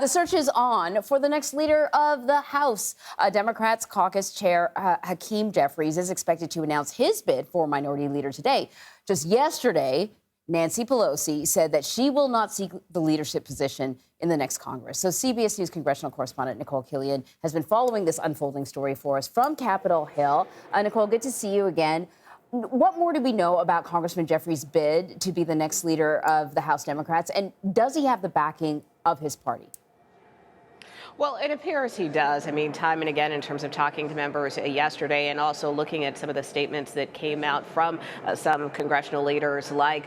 The search is on for the next leader of the House. Democrats Caucus Chair Hakeem Jeffries is expected to announce his bid for minority leader today. Just yesterday, Nancy Pelosi said that she will not seek the leadership position in the next Congress. So CBS News congressional correspondent Nicole Killian has been following this unfolding story for us from Capitol Hill. Nicole, good to see you again. What more do we know about Congressman Jeffries' bid to be the next leader of the House Democrats? And does he have the backing of his party? Well, it appears he does. I mean, time and again, in terms of talking to members yesterday and also looking at some of the statements that came out from some congressional leaders like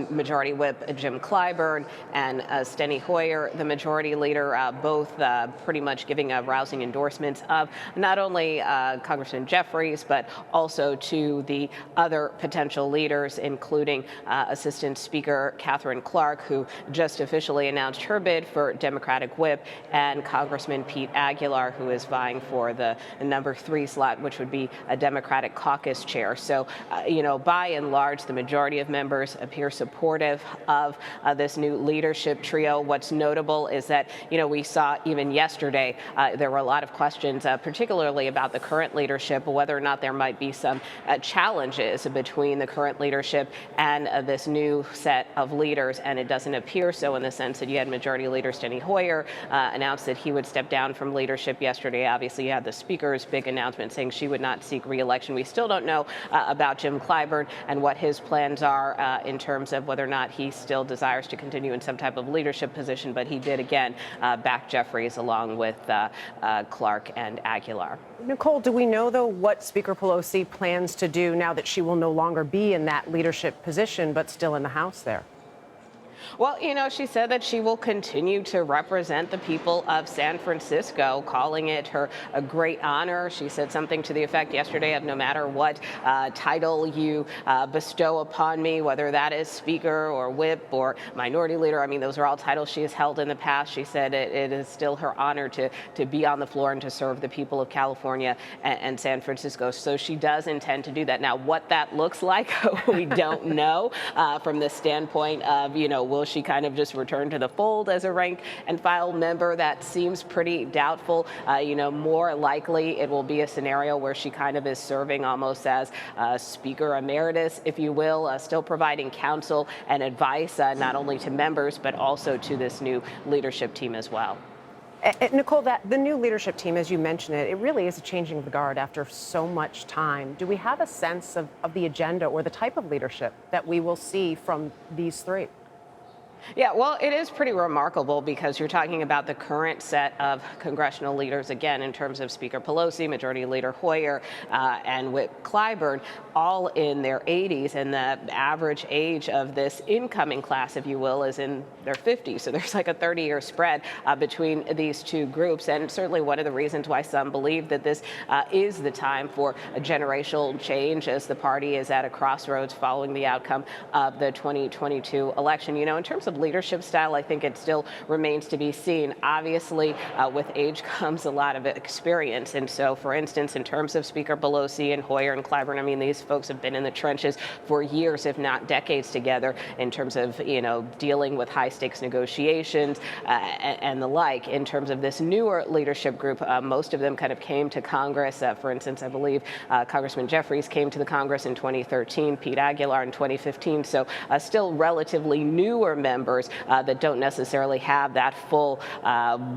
Majority Whip Jim Clyburn and Steny Hoyer, the majority leader, both pretty much giving rousing endorsements of not only Congressman Jeffries, but also to the other potential leaders, including Assistant Speaker Katherine Clark, who just officially announced her bid for Democratic Whip, and Congressman Pete Aguilar, who is vying for the number 3 slot, which would be a Democratic caucus chair. So, by and large, the majority of members appear supportive of this new leadership trio. What's notable is that, we saw even yesterday, there were a lot of questions, particularly about the current leadership, whether or not there might be some challenges between the current leadership and this new set of leaders. And it doesn't appear so, in the sense that you had Majority Leader Steny Hoyer announced that he would step down from leadership yesterday. Obviously, you had the Speaker's big announcement saying she would not seek re-election. We still don't know about Jim Clyburn and what his plans are in terms of whether or not he still desires to continue in some type of leadership position, but he did again back Jeffries along with Clark and Aguilar. Nicole, do we know, though, what Speaker Pelosi plans to do now that she will no longer be in that leadership position, but still in the House there? Well, she said that she will continue to represent the people of San Francisco, calling it a great honor. She said something to the effect yesterday of no matter what title you bestow upon me, whether that is Speaker or Whip or Minority Leader. I mean, those are all titles she has held in the past. She said it is still her honor to be on the floor and to serve the people of California and San Francisco. So she does intend to do that. Now, what that looks like, we don't know from the standpoint of, will she kind of just return to the fold as a rank and file member? That seems pretty doubtful. More likely it will be a scenario where she kind of is serving almost as Speaker Emeritus, if you will, still providing counsel and advice not only to members, but also to this new leadership team as well. Nicole, the new leadership team, as you mentioned it really is a changing of the guard after so much time. Do we have a sense of the agenda or the type of leadership that we will see from these three? Yeah, well, it is pretty remarkable because you're talking about the current set of congressional leaders, again, in terms of Speaker Pelosi, Majority Leader Hoyer, and Whip Clyburn, all in their 80s. And the average age of this incoming class, if you will, is in their 50s. So there's like a 30-year spread between these two groups. And certainly one of the reasons why some believe that this is the time for a generational change as the party is at a crossroads following the outcome of the 2022 election. In terms of leadership style, I think it still remains to be seen. Obviously, with age comes a lot of experience. And so, for instance, in terms of Speaker Pelosi and Hoyer and Clyburn, I mean, these folks have been in the trenches for years, if not decades together, in terms of, dealing with high stakes negotiations and the like. In terms of this newer leadership group, most of them kind of came to Congress. For instance, I believe Congressman Jeffries came to the Congress in 2013, Pete Aguilar in 2015. So still relatively newer members that don't necessarily have that full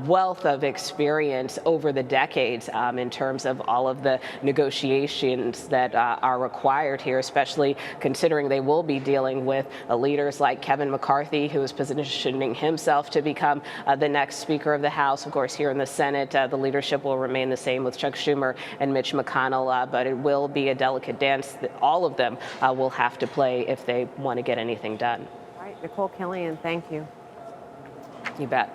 wealth of experience over the decades in terms of all of the negotiations that are required here, especially considering they will be dealing with leaders like Kevin McCarthy, who is positioning himself to become the next Speaker of the House. Of course, here in the Senate, the leadership will remain the same with Chuck Schumer and Mitch McConnell, but it will be a delicate dance that all of them will have to play if they want to get anything done. Nicole Killian, thank you. You bet.